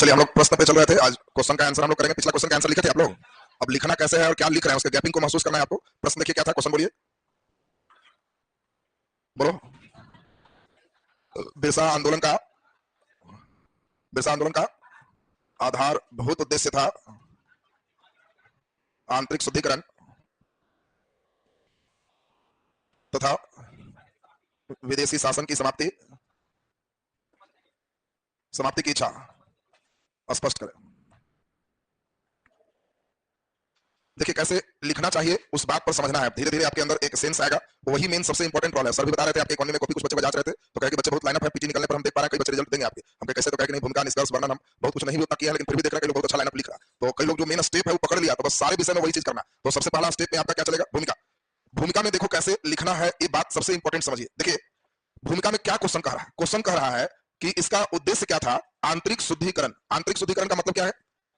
चलिए हम लोग प्रश्न पे चल रहे थे। आज क्वेश्चन का आंसर हम लोग करेंगे। पिछला क्वेश्चन का आंसर लिखे थे आप लोग, अब लिखना कैसे है और क्या लिख रहे हैं उसके गैपिंग को महसूस करना है आपको। प्रश्न देखिए क्या था, क्वेश्चन बोलिए, बोलो। बिरसा आंदोलन का आधारभूत उद्देश्य था आंतरिक शुद्धिकरण तथा विदेशी शासन की समाप्ति की इच्छा स्पष्ट करें। देखिए कैसे लिखना चाहिए उस बात पर समझना है। धीरे धीरे आपके अंदर एक सेंस आएगा, वही मेन सबसे इंपॉर्टेंट रोल है। सर भी बता रहे थे आपके इकोनॉमी में कॉपी कुछ बच्चे बजा रहे थे तो कहे कि बच्चे बहुत लाइनअप है, पीटी निकलने पर हम देख पा रहे हैं कई बच्चे रिजल्ट देंगे आपके। हम कैसे तो कहे कि नहीं, भूमिका निष्कर्ष वर्णन हम बहुत कुछ नहीं भी उतना किया, लेकिन फिर भी देख रहे हैं कि लोग बहुत अच्छा लाइनअप लिख रहा है। तो कई लोग जो मेन स्टेप है वो पकड़ लिया, तो बस सारे विषय में वही चीज करना। तो सबसे पहला स्टेप में आपका क्या चलेगा, भूमिका। भूमिका में देखो कैसे लिखना है, ये बात सबसे इंपॉर्टेंट समझिए। देखिए भूमिका में क्या क्वेश्चन कह रहा है, क्वेश्चन कह रहा है कि इसका उद्देश्य क्या था, आंतरिक शुद्धिकरण। आंतरिक शुद्धिकरण का मतलब क्या है,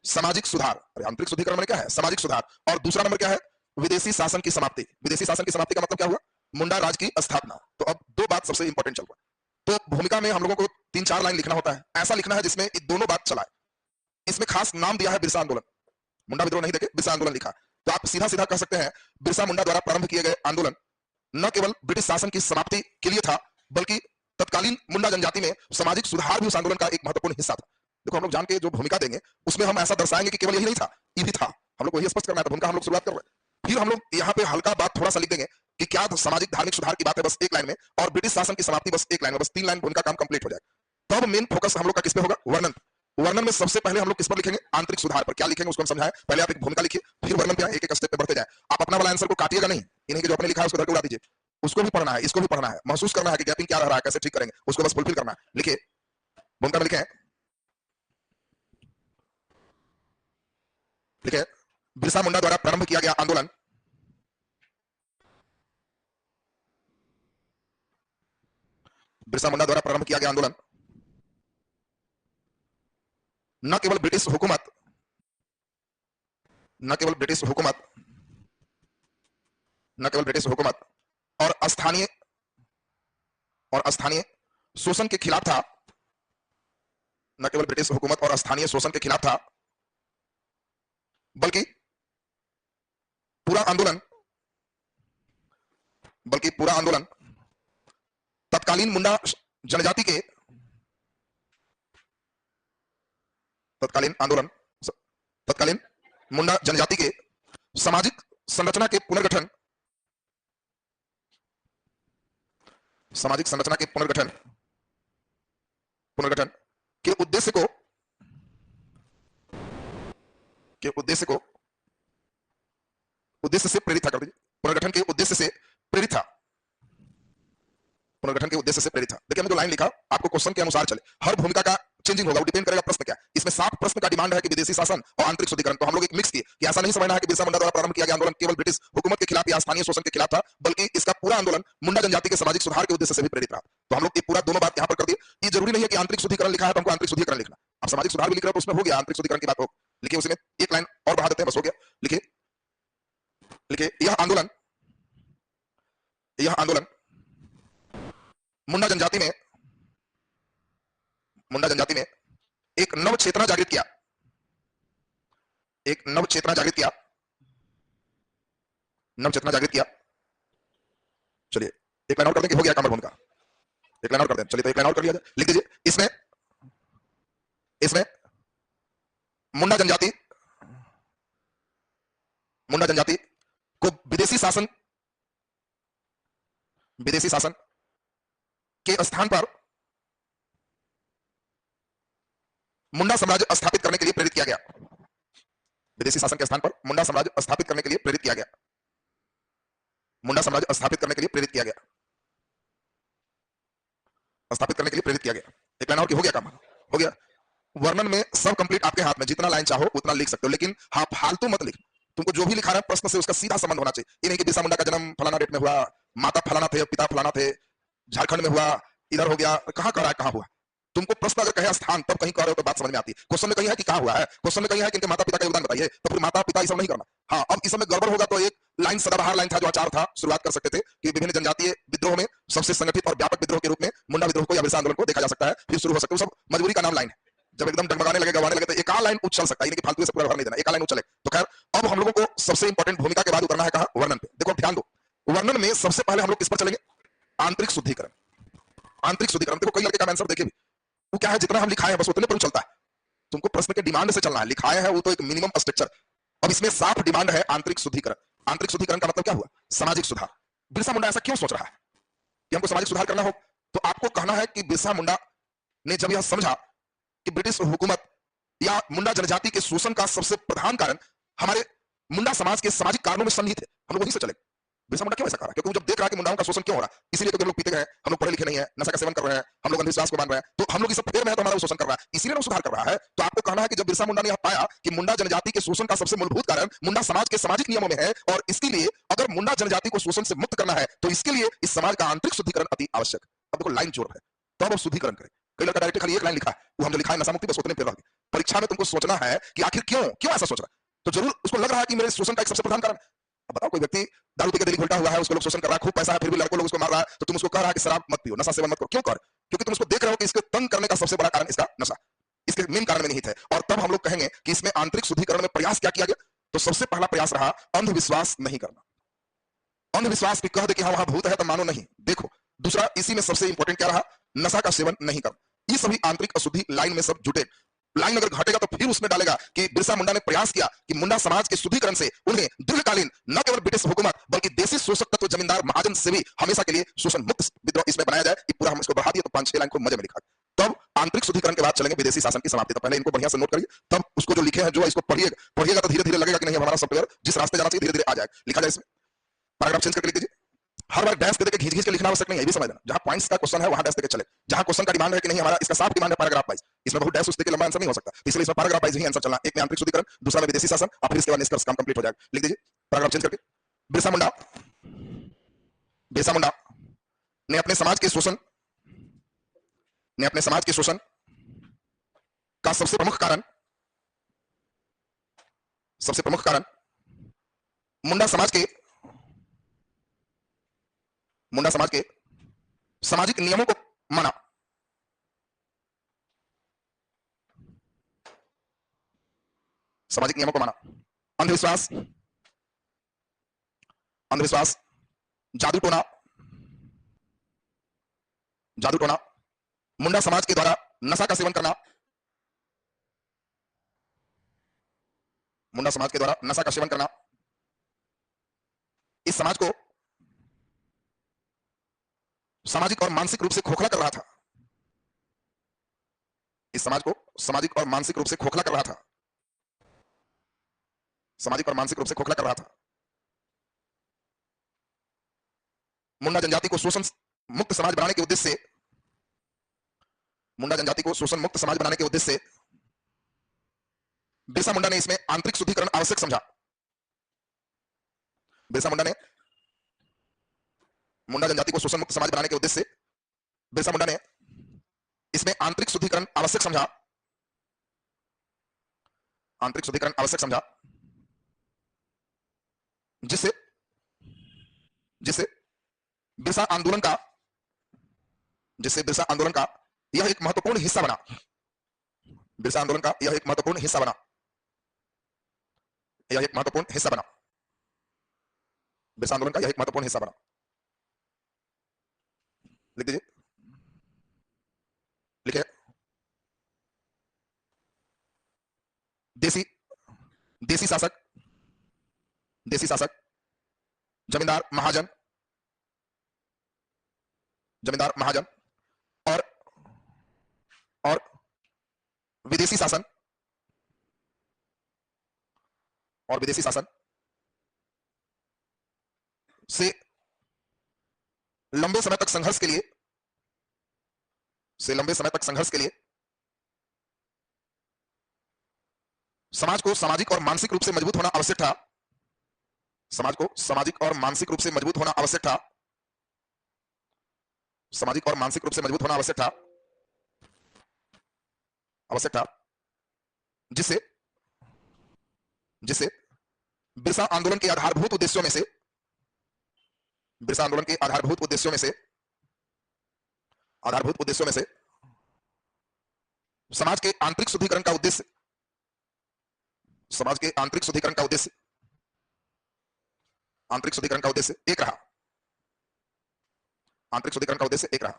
सामाजिक सुधार। अरे आंतरिक शुद्धिकरण में क्या है, सामाजिक सुधार। और दूसरा नंबर क्या है, विदेशी शासन की समाप्ति। विदेशी शासन की समाप्ति का मतलब क्या हुआ, मुंडा राज की स्थापना। तो अब दो बात सबसे इंपॉर्टेंट चल रहा है। तो भूमिका में हम लोगों को 3-4 लाइन लिखना होता है, ऐसा लिखना है जिसमें ये दोनों बात चलाए। इसमें खास नाम दिया है बिरसा आंदोलन, मुंडा विद्रोह नहीं देखे, बिरसा आंदोलन लिखा। तो आप सीधा सीधा कह सकते हैं बिरसा मुंडा द्वारा प्रारंभ किए गए आंदोलन न केवल ब्रिटिश शासन की समाप्ति के लिए था, बल्कि तत्कालीन मुंडा जनजाति में सामाजिक सुधार भी उस आंदोलन का एक महत्वपूर्ण हिस्सा था। देखो हम लोग जान के जो भूमिका देंगे उसमें हम ऐसा दर्शाएंगे कि केवल यही नहीं था, ये भी था। हम लोग वही स्पष्ट करना है, भूमिका हम लोग शुरुआत कर रहे हैं। फिर हम लोग यहाँ पे हल्का बात थोड़ा सा लिख देंगे कि क्या सामाजिक धार्मिक सुधार की बात है बस एक लाइन में, और ब्रिटिश शासन की समाप्ति बस एक लाइन में, बस 3 लाइन भूमिका काम कंप्लीट हो जाएगा। तब मेन फोकस हम लोग का किस पे होगा, वर्णन। वर्णन में सबसे पहले हम लोग किस पर लिखेंगे, आंतरिक सुधार पर। क्या लिखेंगे उसको हम समझाएं। पहले आप एक भूमिका लिखिए, फिर वर्णन पे एक एक स्टेप पे बढ़ते जाए। आप अपना वाला आंसर को काटिएगा नहीं, इन्हीं के जो आपने लिखा है उसको धर के उड़ा दीजिए। उसको भी पढ़ना है, इसको भी पढ़ना है, महसूस करना है कि गैपिंग क्या रहा है, कैसे ठीक करेंगे, उसको बस फुलफिल करना है। लिखिए भूमिका में लिखे बिरसा मुंडा द्वारा प्रारंभ किया गया आंदोलन बिरसा मुंडा द्वारा प्रारंभ किया गया आंदोलन न केवल ब्रिटिश हुकूमत न केवल ब्रिटिश हुकूमत और स्थानीय शोषण के खिलाफ था। न केवल ब्रिटिश हुकूमत और स्थानीय शोषण के खिलाफ था, बल्कि पूरा आंदोलन तत्कालीन मुंडा जनजाति के तत्कालीन मुंडा जनजाति के सामाजिक संरचना के पुनर्गठन के उद्देश्य से प्रेरित था। कर दीजिए, पुनर्गठन के उद्देश्य से प्रेरित था। देखिए हमने जो लाइन लिखा आपको क्वेश्चन के अनुसार चले, हर भूमिका का चेंजिंग होगा, वो डिपेंड करेगा प्रश्न क्या। इसमें 7 प्रश्न का डिमांड है कि विदेशी शासन और आंतरिक शुद्धिकरण। तो हम लोग एक मिक्स किए कि ऐसा नहीं समझना है कि बिरसा मुंडा द्वारा प्रारंभ किया गया आंदोलन केवल ब्रिटिश हुकूमत के खिलाफ या स्थानीय शोषण के खिलाफ था, बल्कि इसका पूरा आंदोलन मुंडा जनजाति के सामाजिक सुधार के उद्देश्य से भी प्रेरित रहा। तो हम लोग ये पूरा दोनों बात यहाँ पर कर दिए। ये जरूरी नहीं है कि आंतरिक शुद्धिकरण लिखा है तो हमको आंतरिक शुद्धिकरण लिखना, आप सामाजिक सुधार भी लिख रहे हो तो उसमें हो गया, आंतरिक शुद्धिकरण की बात हो। लिखिए उसमें एक लाइन और बढ़ा देते हैं, बस हो गया। लिखिए यह आंदोलन मुंडा जनजाति में एक नव चेतना जागृत किया। चलिए एक लाइन और कर दें कि हो गया काम भूमिका। एक लाइन और कर दें, चलिए तो एक लाइन और कर लिया जाए। लिख दीजिए इसमें मुंडा जनजाति को विदेशी शासन के स्थान पर मुंडा साम्राज्य स्थापित करने के लिए प्रेरित किया गया। विदेशी शासन के स्थान पर मुंडा साम्राज्य स्थापित करने के लिए प्रेरित किया गया। एक लाइन और की हो गया काम, हो गया। वर्णन में सब कंप्लीट आपके हाथ में, जितना लाइन चाहो उतना लिख सकते हो, लेकिन हाँ फालतू मत लिख। तुमको जो भी लिखा है प्रश्न से उसका सीधा संबंध होना चाहिए। ये नहीं कि बिरसा मुंडा का जन्म फलाना डेट में हुआ, माता फलाना थे, पिता फलाना थे, झारखंड में हुआ, इधर हो गया, कहां कर रहा है, कहां हुआ। तुमको प्रश्न अगर कहे स्थान तब कहीं कर रहे हो तो बात समझ में आती है। क्वेश्चन में कहीं है कि कहां हुआ है, क्वेश्चन में कहीं है कि इनके माता पिता का योगदान बताइए, तो फिर माता पिता ये सब नहीं करना। हाँ अब इस समय गड़बड़ होगा तो एक लाइन सदाबहार लाइन था जो आचार था, शुरुआत कर सकते थे कि विभिन्न जनजातीय विद्रोह में सबसे संगठित और व्यापक विद्रोह के रूप में मुंडा विद्रोह को या बिरसा आंदोलन को देखा जा सकता है, फिर शुरू हो सकता है। सब मजबूरी का नाम लाइन है, जब एकदम डगमगाने लगे गवाने लगे तो एक लाइन उछल सकता है, कि फालतू से पूरा भर नहीं देना, एक लाइन उछले। तो खैर अब हम लोगों को सबसे इंपॉर्टेंट भूमिका के बाद उतरना है कहां? वर्णन पे। देखो ध्यान दो, वर्णन में सबसे पहले हम लोग किस पर चलेंगे? आंतरिक शुद्धिकरण। आंतरिक शुद्धिकरण देखो कई लड़के का आंसर देखे भी वो क्या है, जितना हम लिखाए हैं बस उतने पर चलता है। तुमको प्रश्न के डिमांड से चलना है, लिखाए हैं वो तो एक मिनिमम स्ट्रक्चर। अब इसमें साफ डिमांड है आंतरिक शुद्धिकरण। आंतरिक शुद्धिकरण का मतलब क्या हुआ? सामाजिक सुधार। बिरसा मुंडा ऐसा क्यों सोच रहा है कि हमको सामाजिक सुधार करना हो? तो आपको कहना है कि बिरसा मुंडा ने जब यह समझा कि ब्रिटिश हुकूमत या मुंडा जनजाति के शोषण का सबसे प्रधान कारण हमारे मुंडा समाज के सामाजिक कारणों में सन्निहित है, हम लोग वहीं से चले। बिरसा मुंडा क्यों ऐसा कर रहा है? क्योंकि वो जब देख रहा है कि मुंडाओं का शोषण क्यों हो रहा है, इसीलिए तो हम लोग पीते गए, हम लोग पढ़े लिखे नहीं है, नशा का सेवन कर रहे हैं, हम लोग अंधविश्वास को मान रहे हैं, तो हम लोग इस सब फेर में है तो हमारा शोषण कर रहा है, इसीलिए वो सुधार कर रहा है। तो आपको कहना है कि जब बिरसा मुंडा ने यह पाया कि मुंडा जनजाति के शोषण का सबसे मूलभूत कारण मुंडा समाज के सामाजिक नियमों में है, और इसके लिए अगर मुंडा जनजाति को शोषण से मुक्त करना है तो इसके लिए इस समाज का आंतरिक शुद्धिकरण अति आवश्यक। अब देखो लाइन जोर है, तो अब शुद्धिकरण करें। कई लड़का डायरेक्ट खाली एक लाइन लिखा है, वो हम जो लिखा है नशा मुक्ति बस उतने पे रह गए। परीक्षा में तुमको सोचना है कि आखिर क्यों क्यों ऐसा सोच रहा है, तो जरूर उसको लग रहा है कि मेरे शोषण का एक सबसे प्रधान कारण। अब बताओ कोई व्यक्ति दारू पी के दिल्ली घुलटा हुआ है, उसको लोग शोषण कर रहा है, खूब पैसा है, फिर भी लड़कों लोग उसको मार रहा है, तो तुम उसको कह रहा है कि शराब मत पियो, नशा सेवन मत करो। क्यों कर? क्योंकि तुम उसको देख रहे हो कि इसके तंग करने का सबसे बड़ा कारण इसका नशा, इसके मेन कारण में निहित है। और तब हम लोग कहेंगे कि इसमें आंतरिक शुद्धिकरण में प्रयास क्या किया गया? तो सबसे पहला प्रयास रहा अंधविश्वास नहीं करना। अंधविश्वास भी कह दे कि हाँ वहां भूत है तो मानो नहीं। देखो दूसरा इसी में सबसे इंपॉर्टेंट क्या रहा? नशा का सेवन नहीं करना। ये सभी आंतरिक अशुद्धि लाइन में सब जुटे। लाइन अगर घटेगा तो फिर उसमें डालेगा कि बिरसा मुंडा ने प्रयास किया कि मुंडा समाज के शुद्धिकरण से उन्हें दीर्घकालीन न केवल ब्रिटिश हुकूमत बल्कि देशी शोषक तत्व जमींदार महाजन से भी हमेशा के लिए शोषण मुक्त विद्रोह इसमें बनाया जाए। पूरा हम इसको बढ़ा दिए तो 5-6 लाइन को मजे में लिखा। तब आंतरिक शुद्धिकरण के बाद चलेंगे विदेशी शासन की समाप्ति। तो पहले इनको बढ़िया से नोट करिए, तब उसको जो लिखे हैं जो इसको पढ़िएगा तो धीरे धीरे लगेगा कि नहीं हमारा सॉफ्टवेयर जिस रास्ते जाना चाहिए धीरे धीरे आ जाएगा। लिखा जाए इसमें, पैराग्राफ चेंज करके लिख दीजिए। हर बार डैश करके घींच घींच के लिखना आवश्यक नहीं है, ये भी समझ लेना। जहां पॉइंट्स का क्वेश्चन है वहां डैश देके चले। जहां क्वेश्चन का डिमांड है कि नहीं हमारा इसका साफ डिमांड है पैराग्राफ वाइज, इसमें बहुत डैश उसके लंबा आंसर नहीं हो सकता, इसलिए इसमें पैराग्राफ वाइज ही आंसर चलना। एक में आंतरिक शुद्धिकरण, दूसरा में विदेशी शासन, और फिर इसके बाद निष्कर्ष काम कंप्लीट हो जाएगा। लिख दीजिए पैराग्राफ चेंज करके। बिरसा मुंडा ने अपने समाज के शोषण का सबसे प्रमुख कारण मुंडा समाज के सामाजिक नियमों को माना। सामाजिक नियमों को माना। अंधविश्वास, जादू टोना, मुंडा समाज के द्वारा नशा का सेवन करना, मुंडा समाज के द्वारा नशा का सेवन करना इस समाज को सामाजिक और मानसिक रूप से खोखला कर रहा था। इस समाज को सामाजिक और मानसिक रूप से खोखला कर रहा था। सामाजिक और मानसिक रूप से खोखला कर रहा था। मुंडा जनजाति को शोषण मुक्त समाज बनाने के उद्देश्य से, मुंडा जनजाति को शोषण मुक्त समाज बनाने के उद्देश्य से बिरसा मुंडा ने इसमें आंतरिक शुद्धिकरण आवश्यक समझा। बिरसा मुंडा ने मुंडा जनजाति को शोषण मुक्त समाज बनाने के उद्देश्य से बिरसा मुंडा ने इसमें आंतरिक शुद्धिकरण आवश्यक समझा। आंतरिक शुद्धिकरण आवश्यक समझा जिससे बिरसा आंदोलन का यह एक महत्वपूर्ण हिस्सा बना। बिरसा आंदोलन का यह एक महत्वपूर्ण हिस्सा बना। बिरसा आंदोलन का यह एक महत्वपूर्ण हिस्सा बना। लिख दीजिए, लिखे। देसी शासक जमींदार महाजन और विदेशी शासन से लंबे समय तक संघर्ष के लिए समाज को सामाजिक और मानसिक रूप से मजबूत होना आवश्यक था। समाज को सामाजिक और मानसिक रूप से मजबूत होना आवश्यक था। सामाजिक और मानसिक रूप से मजबूत होना आवश्यक था जिससे बिरसा आंदोलन के आधारभूत उद्देश्यों में से समाज के आंतरिक शुद्धिकरण का उद्देश्य, समाज के आंतरिक शुद्धिकरण का उद्देश्य, आंतरिक शुद्धिकरण का उद्देश्य एक रहा, आंतरिक शुद्धिकरण का उद्देश्य एक रहा।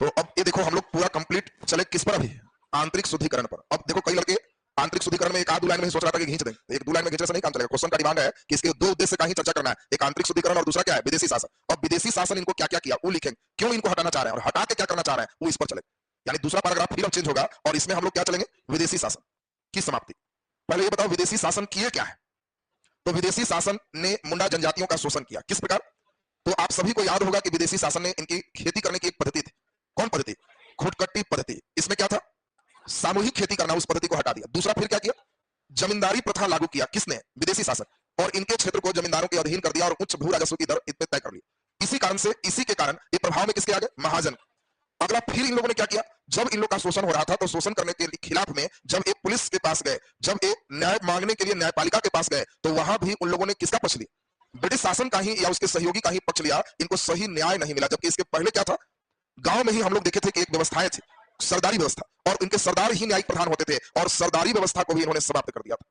तो अब ये देखो हम लोग पूरा कंप्लीट चले किस पर, अभी आंतरिक शुद्धिकरण पर। अब देखो कई लड़के आंतरिक शुद्धिकरण में एक आध दो लाइन में सोच रहा था कि खींच दें, एक दो लाइन में खींचने से नहीं काम चलेगा। क्वेश्चन का डिमांड है कि इसके दो उद्देश्य का ही चर्चा करना है, एक आंतरिक शुद्धिकरण और दूसरा क्या है, विदेशी शासन। अब विदेशी शासन इनको क्या क्या किया वो लिखेंगे, क्यों इनको हटाना चाह रहे हैं और हटा के क्या करना चाह रहे हैं वो इस पर चले। यानी दूसरा पैराग्राफ फिर चेंज होगा और इसमें हम लोग क्या चलेंगे, विदेशी शासन की समाप्ति। पहले ये बताओ विदेशी शासन किए क्या है। तो विदेशी शासन ने मुंडा जनजातियों का शोषण किया, किस प्रकार। तो आप सभी को याद होगा कि विदेशी शासन ने इनकी खेती करने की एक पद्धति थी, कौन पद्धति, खुटकट्टी पद्धति। इसमें क्या था, सामूहिक खेती करना, उस पद्धति को हटा दिया। दूसरा फिर क्या किया, जमींदारी प्रथा लागू किया, किसने, विदेशी शासन, और इनके क्षेत्र को जमींदारों के अधीन कर दिया और उच्च भू राजस्व की दर इतने तय कर ली। इसी कारण से, इसी के कारण ये प्रभाव में किसके आ गए, महाजन। अगला फिर इन लोगों ने क्या किया, जब इन लोग का शोषण हो रहा था तो शोषण करने के खिलाफ में जब एक पुलिस के पास गए, जब एक न्याय मांगने के लिए न्यायपालिका के पास गए, तो वहां भी उन लोगों ने किसका पक्ष लिया, ब्रिटिश शासन का ही या उसके सहयोगी का ही पक्ष लिया। इनको सही न्याय नहीं मिला। जबकि इसके पहले क्या था, गांव में ही हम लोग देखे थे कि एक व्यवस्थाएं थी, सरदारी व्यवस्था, और इनके सरदार ही न्यायिक प्रधान होते थे और सरदारी व्यवस्था को भी इन्होंने समाप्त कर दिया था।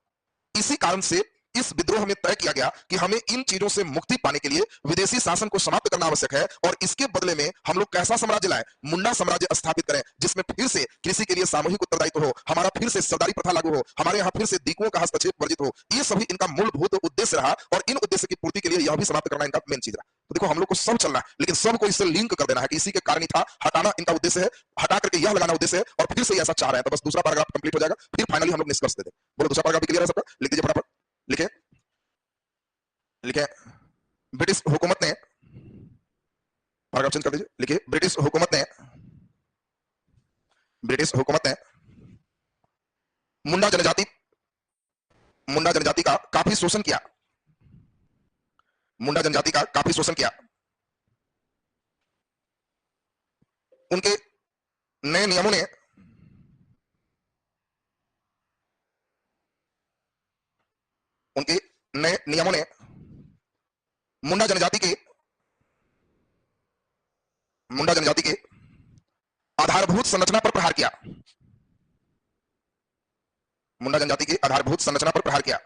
इसी कारण से इस विद्रोह में तय किया गया कि हमें इन चीजों से मुक्ति पाने के लिए विदेशी शासन को समाप्त करना आवश्यक है और इसके बदले में हम लोग कैसा साम्राज्य लाएं, मुंडा साम्राज्य स्थापित करें, जिसमें फिर से कृषि के लिए सामूहिक उत्तरदायित्व हो, हमारा फिर से सरदारी प्रथा लागू हो, हमारे यहाँ फिर से दीकुओं का हस्तक्षेप वर्जित हो। ये सभी इनका मूलभूत उद्देश्य रहा और इन उद्देश्य की पूर्ति के लिए यह भी समाप्त करना इनका मेन चीज रहा। तो देखो हम लोग को सब चलना है, लेकिन सबको इससे लिंक कर देना है कि इसी के कारण ही था, हटाना इनका उद्देश्य है, हटा करके यह लगाना उद्देश्य है और फिर से ऐसा चाह रहे हैं। तो बस दूसरा पैराग्राफ कंप्लीट हो जाएगा, फिर फाइनली हम लोग निष्कर्ष दे दें। बोलो दूसरा पैराग्राफ क्लियर है सबका, लिख दीजिए फटाफट, लिखे लिखे। ब्रिटिश हुकूमत ने, पैराग्राफ चेंज कर दीजिए, लिखिए ब्रिटिश हुकूमत ने, ब्रिटिश हुकूमत ने मुंडा जनजाति का काफी शोषण किया, मुंडा जनजाति का काफी शोषण किया। उनके नए नियमों ने, उनके नए नियमों ने मुंडा जनजाति के आधारभूत संरचना पर प्रहार किया, मुंडा जनजाति के आधारभूत संरचना पर प्रहार किया,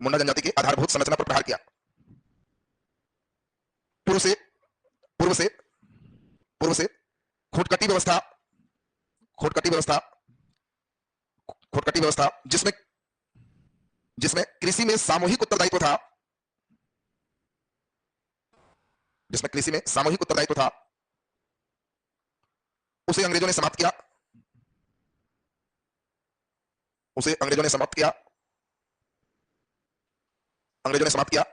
मुंडा जनजाति के आधारभूत संरचना पर प्रहार किया। पूर्व से खुटकटी व्यवस्था जिसमें कृषि में सामूहिक उत्तरदायित्व था, जिसमें कृषि में सामूहिक उत्तरदायित्व था, उसे अंग्रेजों ने समाप्त किया, उसे अंग्रेजों ने समाप्त किया, अंग्रेजों ने समाप्त किया।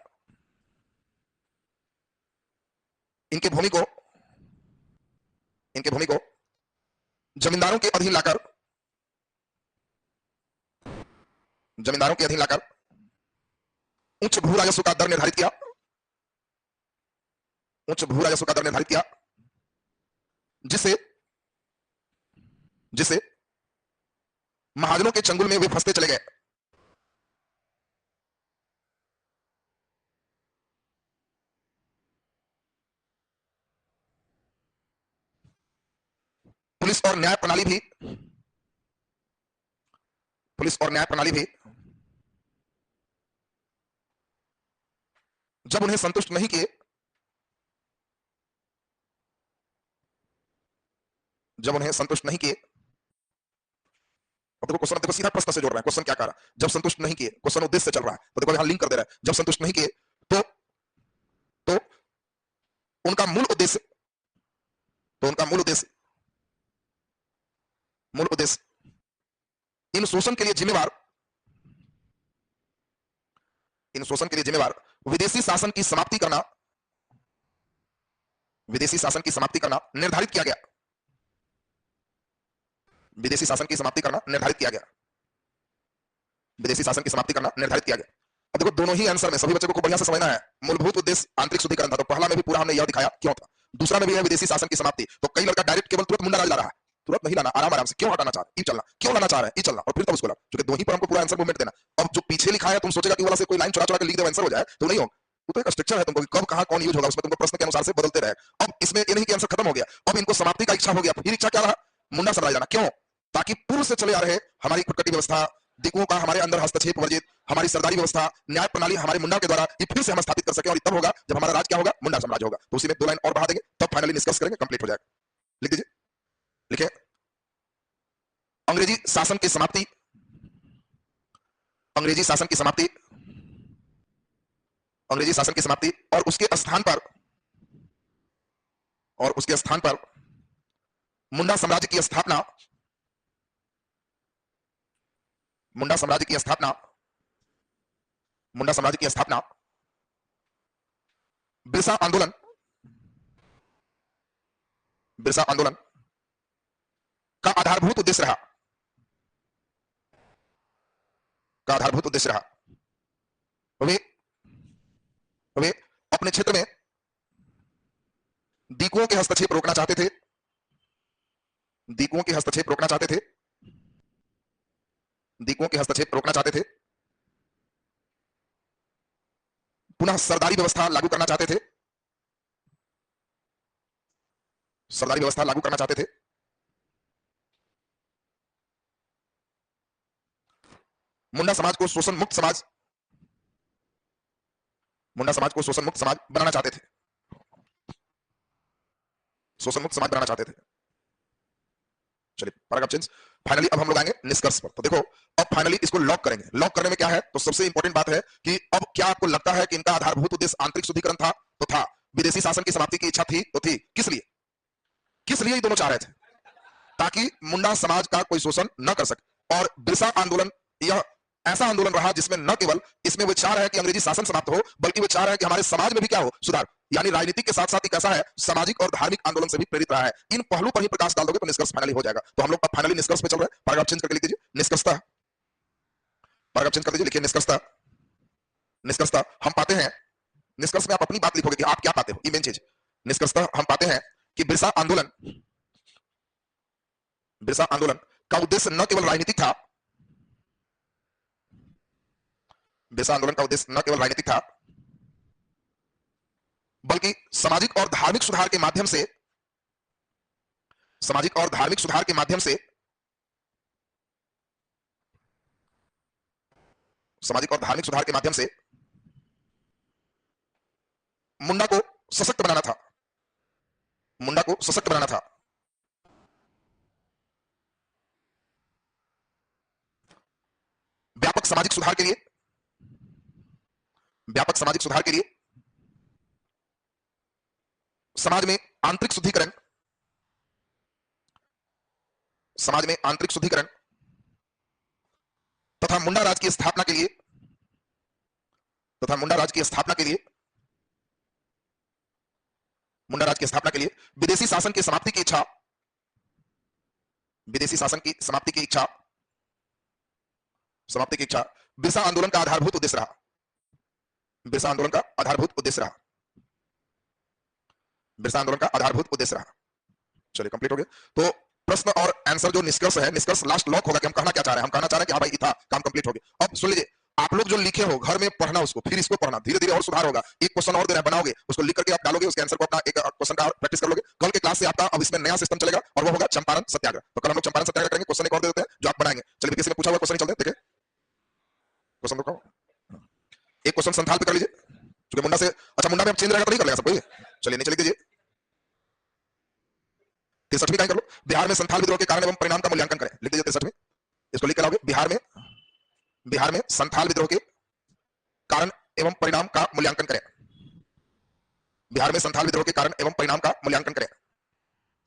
इनके भूमि को जमींदारों के अधीन लाकर, जमींदारों के अधीन लाकर उच्च भू राजस्व का दर निर्धारित किया, उच्च भू राजस्व का दर निर्धारित किया, जिससे महाजनों के चंगुल में वे फंसते चले गए। पुलिस और न्याय प्रणाली भी जब उन्हें संतुष्ट नहीं किए, देखो क्वेश्चन, देखो सीधा प्रश्न से जोड़ रहा है, क्वेश्चन क्या कर रहा है, जब संतुष्ट नहीं किए, क्वेश्चन उद्देश्य से चल रहा है, तो देखो यहां लिंक कर दे रहा है, जब संतुष्ट नहीं किए तो उनका मूल उद्देश्य, इन शोषण के लिए जिम्मेवार विदेशी शासन की समाप्ति करना निर्धारित किया गया, विदेशी शासन की समाप्ति करना निर्धारित किया गया। अब देखो दोनों ही आंसर में सभी बच्चों को बढ़िया से समझना है। मूलभूत उद्देश्य आंतरिक शुद्धिकरण था, तो पहला में भी पूरा हमने यह दिखाया क्यों था, दूसरा में भी है विदेशी शासन की समाप्ति। तो कई लड़का डायरेक्ट केवल तुरंत मुंडा राज ला रहा है, तुरंत नहीं लाना, आराम से, क्यों हटाना चाह रहे, चलना, क्यों लाना चाह रहे हैं, चलना, और फिर तब उसको ला, क्योंकि दो ही पर हमको पूरा आंसर मूवमेंट देना। अब जो पीछे लिखा है तुम सोचेगा कि वाला से कोई लाइन चुरा चुरा के लिख दे आंसर हो जाए, तो नहीं हो। वो तो एक स्ट्रक्चर है तुमको कि कब कहां कौन यूज होगा, उसमें तुमको प्रश्न के अनुसार से बदलते रहे। अब इसमें ये नहीं कि आंसर खत्म हो गया, अब इनको समाप्ति का इच्छा हो गया, फिर इच्छा क्या रहा, मुंडा साम्राज्य जाना। क्यों? ताकि पूर्व से चले आ रहे हमारी कुटकटी व्यवस्था, दिकुओं का हमारे अंदर हस्तक्षेप वर्जित, हमारी सरदारी व्यवस्था, न्याय प्रणाली हमारे मुंडा के द्वारा ये फिर से हम स्थापित कर सके, और तब होगा जब हमारा राज क्या होगा, मुंडा साम्राज्य होगा। तो उसी में 2 लाइन और बढ़ा देंगे, तब फाइनली निष्कर्ष करेंगे, कंप्लीट हो जाएगा। लिख दीजिए, लिखे, अंग्रेजी शासन की समाप्ति, अंग्रेजी शासन की समाप्ति, अंग्रेजी शासन की समाप्ति, और उसके स्थान पर, और उसके स्थान पर मुंडा साम्राज्य की स्थापना, मुंडा साम्राज्य की स्थापना, मुंडा साम्राज्य की स्थापना बिरसा आंदोलन, बिरसा आंदोलन का आधारभूत उद्देश्य रहा, का आधारभूत उद्देश्य रहा। वे अपने क्षेत्र में दीकुओं के हस्तक्षेप रोकना चाहते थे, दीकुओं के हस्तक्षेप रोकना चाहते थे, दीकुओं के हस्तक्षेप रोकना चाहते थे, पुनः सरदारी व्यवस्था लागू करना चाहते थे, सरदारी व्यवस्था लागू करना चाहते थे, मुंडा समाज को शोषण मुक्त समाज, मुंडा समाज को शोषण मुक्त समाज बनाना चाहते थे, शोषण मुक्त समाज बनाना चाहते थे। चलिए पैराग्राफ चेंज। फाइनली अब हम लोग आएंगे निष्कर्ष पर। तो देखो अब फाइनली इसको लॉक करेंगे। लॉक करने में क्या है, तो सबसे इंपॉर्टेंट बात है कि अब क्या आपको लगता है कि इनका आधारभूत उद्देश्य आंतरिक शुद्धिकरण था? तो था। विदेशी शासन की समाप्ति की इच्छा थी? तो थी। किस लिए, किस लिए ये दोनों चाह रहे थे? ताकि मुंडा समाज का कोई शोषण न कर सके। और बिरसा आंदोलन यह ऐसा आंदोलन रहा जिसमें न केवल इसमें वो चाह रहे हैं कि अंग्रेजी शासन समाप्त हो, बल्कि वो चाह रहे हैं कि हमारे समाज में भी क्या हो, सुधार। यानी राजनीति के साथ साथ एक ऐसा है सामाजिक और धार्मिक आंदोलन से भी प्रेरित रहा है। इन पहलू पर ही प्रकाश डाल दोगे तो निष्कर्ष फाइनली हो जाएगा। तो हम लोग फाइनली निष्कर्ष पे चल रहे हैं। पैराग्राफ चेंज करके लिख दीजिए निष्कर्षता, पैराग्राफ चेंज कर दीजिए, लिखिए निष्कर्षता। निष्कर्षता हम पाते हैं, निष्कर्ष में आप अपनी बात लिखोगे कि आप क्या पाते हो, ये मेन चीज। निष्कर्षता हम पाते हैं कि बिरसा आंदोलन, बिरसा आंदोलन का उद्देश्य न केवल राजनीतिक था, बिरसा आंदोलन का उद्देश्य न केवल राजनीतिक था, बल्कि सामाजिक और धार्मिक सुधार के माध्यम से, सामाजिक और धार्मिक सुधार के माध्यम से, सामाजिक और धार्मिक सुधार के माध्यम से मुंडा को सशक्त बनाना था, मुंडा को सशक्त बनाना था। व्यापक सामाजिक सुधार के लिए, व्यापक सामाजिक सुधार के लिए समाज में आंतरिक शुद्धिकरण, समाज में आंतरिक शुद्धिकरण तथा मुंडा राज की स्थापना के लिए, तथा मुंडा राज की स्थापना के लिए, मुंडा राज की स्थापना के लिए विदेशी शासन की समाप्ति की इच्छा, विदेशी शासन की समाप्ति की इच्छा, समाप्ति की इच्छा बिरसा आंदोलन का आधारभूत उद्देश्य रहा, बिरसा आंदोलन का आधारभूत उद्देश्य रहा, बिरसा आंदोलन का आधारभूत उद्देश्य रहा। चलिए कंप्लीट हो गया। तो प्रश्न और आंसर जो निष्कर्ष है, निष्कर्ष लास्ट लॉक होगा कि हम कहना क्या चाह रहे हैं। हम कहना चाह रहे हैं कि हाँ भाई ये था, काम कंप्लीट हो गया। अब सुन लीजिए, आप लोग जो लिखे हो घर में पढ़ना उसको, फिर इसको पढ़ना, धीरे धीरे और सुधार होगा। एक क्वेश्चन और दे रहे हैं, बनाओगे उसको, लिख करके आप डालोगे, उसके आंसर को अपना एक क्वेश्चन का प्रैक्टिस कर लोगे। कल के क्लास से आपका अब इसमें नया सिस्टम चलेगा और वो होगा चंपारण सत्याग्रह। तो कल हम लोग चंपारण सत्याग्रह करेंगे। क्वेश्चन एक और दे देते हैं जो आप बनाएंगे। चलिए किसी ने पूछा हुआ क्वेश्चन चलते हैं, देखिए क्वेश्चन रुको, एक क्वेश्चन संथाल पे कर लीजिए क्योंकि मुंडा से, अच्छा मुंडा में अब चेंज रहेगा तो नहीं कर लेगा सब कोई। चलिए नीचे लिख दीजिए 63वीं कहीं कर लो। बिहार में संथाल विद्रोह के कारण एवं परिणाम का मूल्यांकन करें। लिख दीजिए 63वीं, इसको लिख कर लाओगे। बिहार में संथाल विद्रोह के कारण एवं परिणाम का मूल्यांकन करें। बिहार में संथाल विद्रोह के कारण एवं परिणाम का मूल्यांकन करें।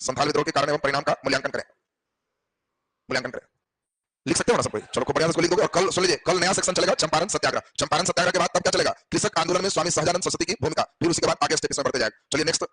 संथाल विद्रोह के कारण एवं परिणाम का मूल्यांकन करें, मूल्यांकन करें। लिख सकते हो ना सब कोई? चलो खूब बढ़िया से लिख दोगे। और कल सुन लीजिए, कल नया सेक्शन चलेगा चंपारण सत्याग्रह। चंपारण सत्याग्रह के बाद तब क्या चलेगा? कृषक आंदोलन में स्वामी सहजानंद सरस्वती की भूमिका। फिर उसके बाद आगे स्टेप इसमें बढ़ते जाएगा। चलिए नेक्स्ट